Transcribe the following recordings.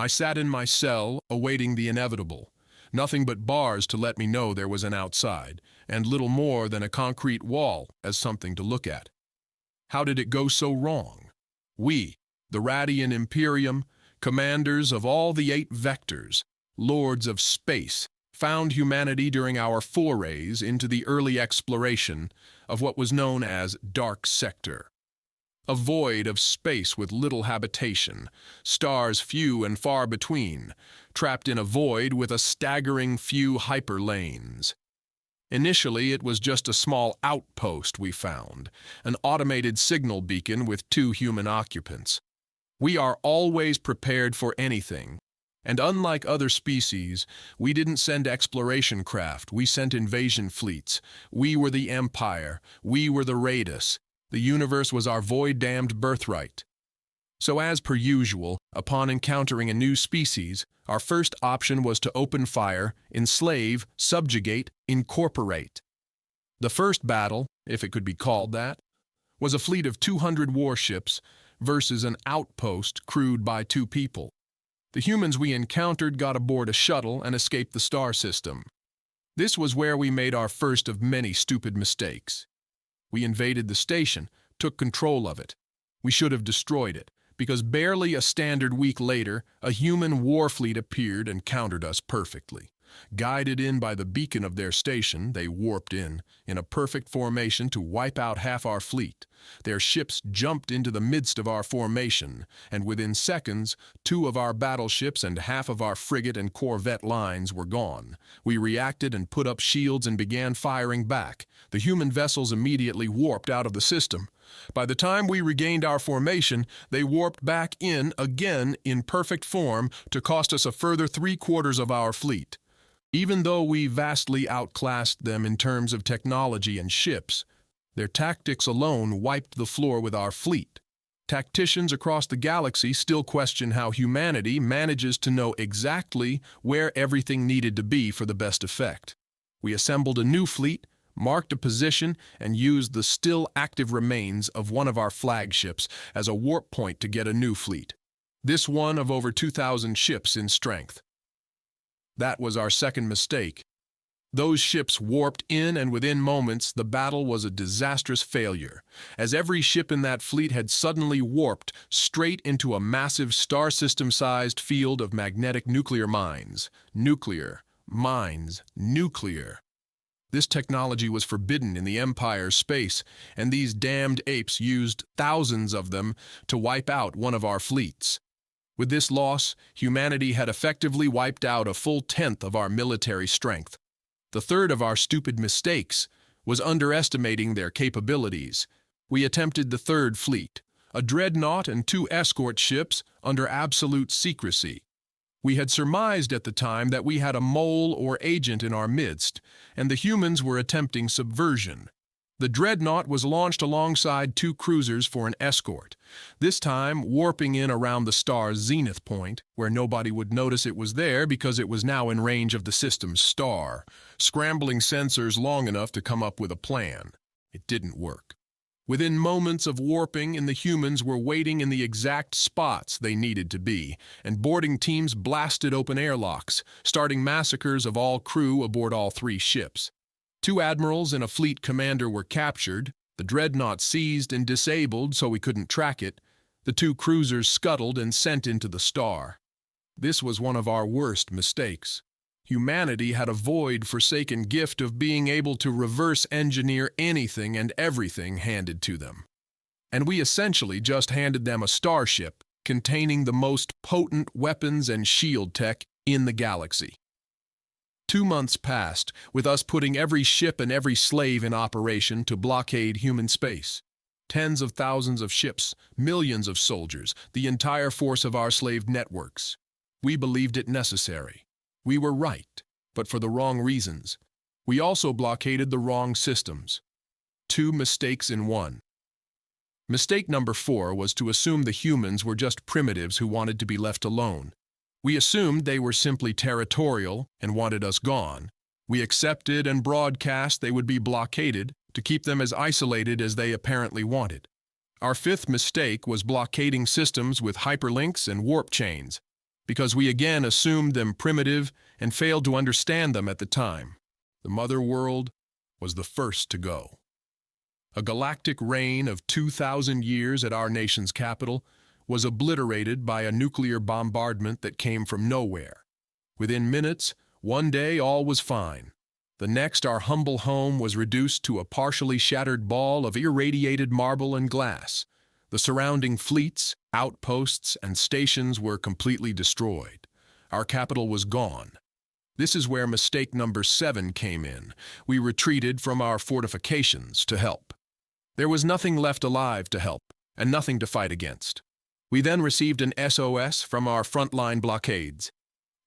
I sat in my cell, awaiting the inevitable. Nothing but bars to let me know there was an outside, and little more than a concrete wall as something to look at. How did it go so wrong? We, the Radian Imperium, commanders of all the 8 vectors, lords of space, found humanity during our forays into the early exploration of what was known as Dark Sector. A void of space with little habitation, stars few and far between, trapped in a void with a staggering few hyperlanes. Initially, it was just a small outpost we found, an automated signal beacon with 2 human occupants. We are always prepared for anything, and unlike other species, we didn't send exploration craft, we sent invasion fleets. We were the Empire, we were the Raidus. The universe was our void-damned birthright. So as per usual, upon encountering a new species, our first option was to open fire, enslave, subjugate, incorporate. The first battle, if it could be called that, was a fleet of 200 warships versus an outpost crewed by 2 people. The humans we encountered got aboard a shuttle and escaped the star system. This was where we made our first of many stupid mistakes. We invaded the station, took control of it. We should have destroyed it, because barely a standard week later, a human war fleet appeared and countered us perfectly. Guided in by the beacon of their station, they warped in a perfect formation to wipe out half our fleet. Their ships jumped into the midst of our formation, and within seconds, 2 of our battleships and half of our frigate and corvette lines were gone. We reacted and put up shields and began firing back. The human vessels immediately warped out of the system. By the time we regained our formation, they warped back in again in perfect form to cost us a further 3/4 of our fleet. Even though we vastly outclassed them in terms of technology and ships, their tactics alone wiped the floor with our fleet. Tacticians across the galaxy still question how humanity manages to know exactly where everything needed to be for the best effect. We assembled a new fleet, marked a position, and used the still active remains of one of our flagships as a warp point to get a new fleet. This one of over 2,000 ships in strength. That was our second mistake. Those ships warped in, and within moments, the battle was a disastrous failure, as every ship in that fleet had suddenly warped straight into a massive star system-sized field of magnetic nuclear mines. Nuclear. This technology was forbidden in the Empire's space, and these damned apes used thousands of them to wipe out one of our fleets. With this loss, humanity had effectively wiped out a full 1/10 of our military strength. The third of our stupid mistakes was underestimating their capabilities. We attempted the 3rd fleet, a dreadnought and 2 escort ships under absolute secrecy. We had surmised at the time that we had a mole or agent in our midst, and the humans were attempting subversion. The dreadnought was launched alongside 2 cruisers for an escort, this time warping in around the star's zenith point, where nobody would notice it was there because it was now in range of the system's star, scrambling sensors long enough to come up with a plan. It didn't work. Within moments of warping, the humans were waiting in the exact spots they needed to be, and boarding teams blasted open airlocks, starting massacres of all crew aboard all 3 ships. 2 admirals and a fleet commander were captured, the dreadnought seized and disabled so we couldn't track it, the 2 cruisers scuttled and sent into the star. This was one of our worst mistakes. Humanity had a void-forsaken gift of being able to reverse engineer anything and everything handed to them. And we essentially just handed them a starship containing the most potent weapons and shield tech in the galaxy. 2 months passed, with us putting every ship and every slave in operation to blockade human space. Tens of thousands of ships, millions of soldiers, the entire force of our slave networks. We believed it necessary. We were right, but for the wrong reasons. We also blockaded the wrong systems. 2 mistakes in one. Mistake number 4 was to assume the humans were just primitives who wanted to be left alone. We assumed they were simply territorial and wanted us gone. We accepted and broadcast they would be blockaded to keep them as isolated as they apparently wanted. Our 5th mistake was blockading systems with hyperlinks and warp chains. because we again assumed them primitive and failed to understand them at the time. The mother world was the first to go. A galactic reign of 2,000 years at our nation's capital was obliterated by a nuclear bombardment that came from nowhere. Within minutes, one day all was fine. The next, our humble home was reduced to a partially shattered ball of irradiated marble and glass. The surrounding fleets, outposts, and stations were completely destroyed. Our capital was gone. This is where mistake number 7 came in. We retreated from our fortifications to help. There was nothing left alive to help, and nothing to fight against. We then received an SOS from our frontline blockades.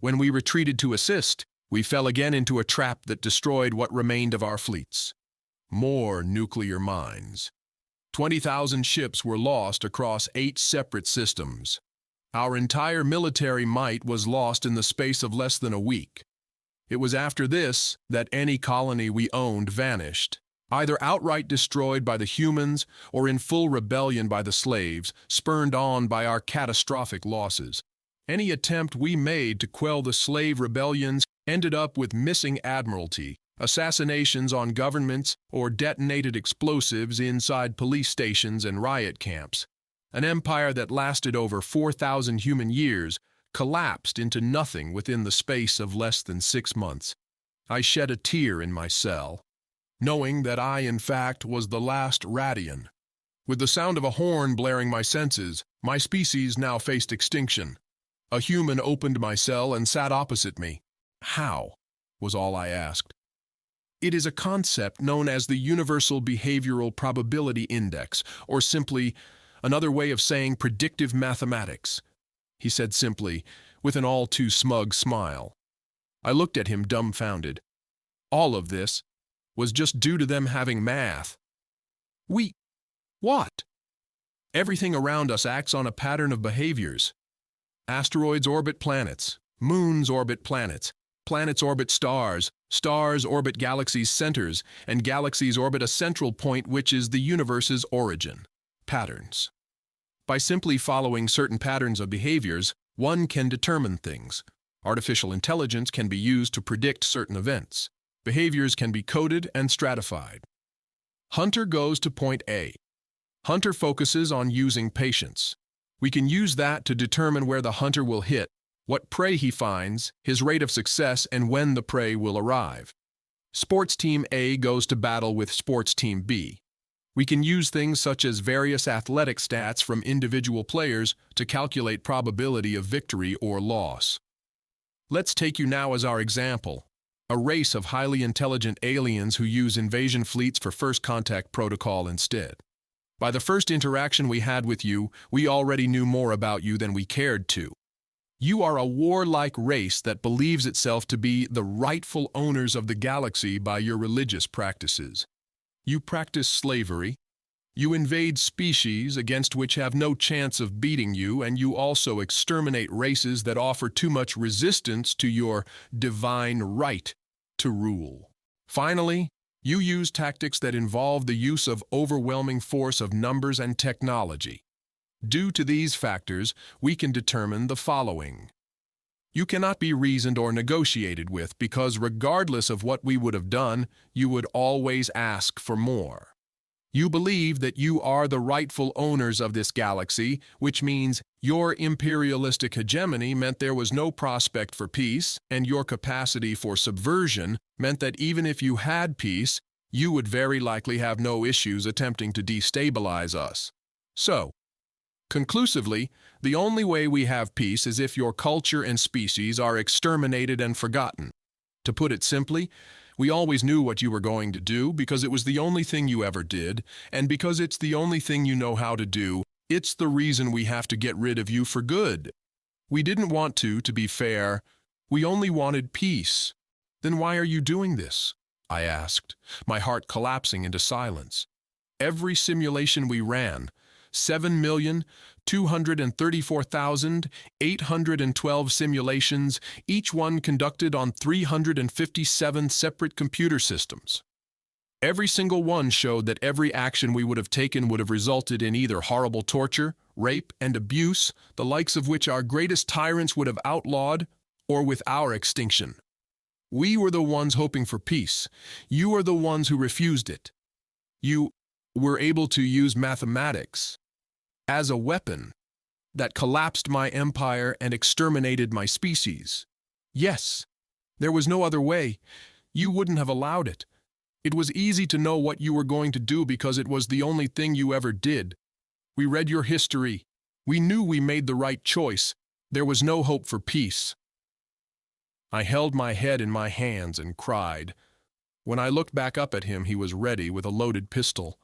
When we retreated to assist, we fell again into a trap that destroyed what remained of our fleets. More nuclear mines. 20,000 ships were lost across 8 separate systems. Our entire military might was lost in the space of less than a week. It was after this that any colony we owned vanished, either outright destroyed by the humans or in full rebellion by the slaves, spurned on by our catastrophic losses. Any attempt we made to quell the slave rebellions ended up with missing admiralty, assassinations on governments, or detonated explosives inside police stations and riot camps. An empire that lasted over 4,000 human years collapsed into nothing within the space of less than 6 months. I shed a tear in my cell, knowing that I, in fact, was the last Radian. With the sound of a horn blaring my senses, my species now faced extinction. A human opened my cell and sat opposite me. How? Was all I asked. It is a concept known as the Universal Behavioral Probability Index, or simply another way of saying predictive mathematics, he said simply, with an all-too-smug smile. I looked at him dumbfounded. All of this was just due to them having math. What? Everything around us acts on a pattern of behaviors. Asteroids orbit planets, moons orbit planets, planets orbit stars, stars orbit galaxies' centers, and galaxies orbit a central point which is the universe's origin. Patterns. By simply following certain patterns of behaviors, one can determine things. Artificial intelligence can be used to predict certain events. Behaviors can be coded and stratified. Hunter goes to point A. Hunter focuses on using patience. We can use that to determine where the hunter will hit, what prey he finds, his rate of success, and when the prey will arrive. Sports Team A goes to battle with Sports Team B. We can use things such as various athletic stats from individual players to calculate probability of victory or loss. Let's take you now as our example, a race of highly intelligent aliens who use invasion fleets for first contact protocol instead. By the first interaction we had with you, we already knew more about you than we cared to. You are a warlike race that believes itself to be the rightful owners of the galaxy by your religious practices. You practice slavery. You invade species against which have no chance of beating you, and you also exterminate races that offer too much resistance to your divine right to rule. Finally, you use tactics that involve the use of overwhelming force of numbers and technology. Due to these factors, we can determine the following. You cannot be reasoned or negotiated with because regardless of what we would have done, you would always ask for more. You believe that you are the rightful owners of this galaxy, which means your imperialistic hegemony meant there was no prospect for peace, and your capacity for subversion meant that even if you had peace, you would very likely have no issues attempting to destabilize us. So, conclusively, the only way we have peace is if your culture and species are exterminated and forgotten. To put it simply, we always knew what you were going to do because it was the only thing you ever did, and because it's the only thing you know how to do, it's the reason we have to get rid of you for good. We didn't want to be fair. We only wanted peace. Then why are you doing this? I asked, my heart collapsing into silence. Every simulation we ran, 7,234,812 simulations, each one conducted on 357 separate computer systems. Every single one showed that every action we would have taken would have resulted in either horrible torture, rape, and abuse, the likes of which our greatest tyrants would have outlawed, or with our extinction. We were the ones hoping for peace. You are the ones who refused it. You were able to use mathematics as a weapon that collapsed my empire and exterminated my species. Yes, there was no other way. You wouldn't have allowed it. It was easy to know what you were going to do because it was the only thing you ever did. We read your history. We knew we made the right choice. There was no hope for peace. I held my head in my hands and cried. When I looked back up at him, he was ready with a loaded pistol.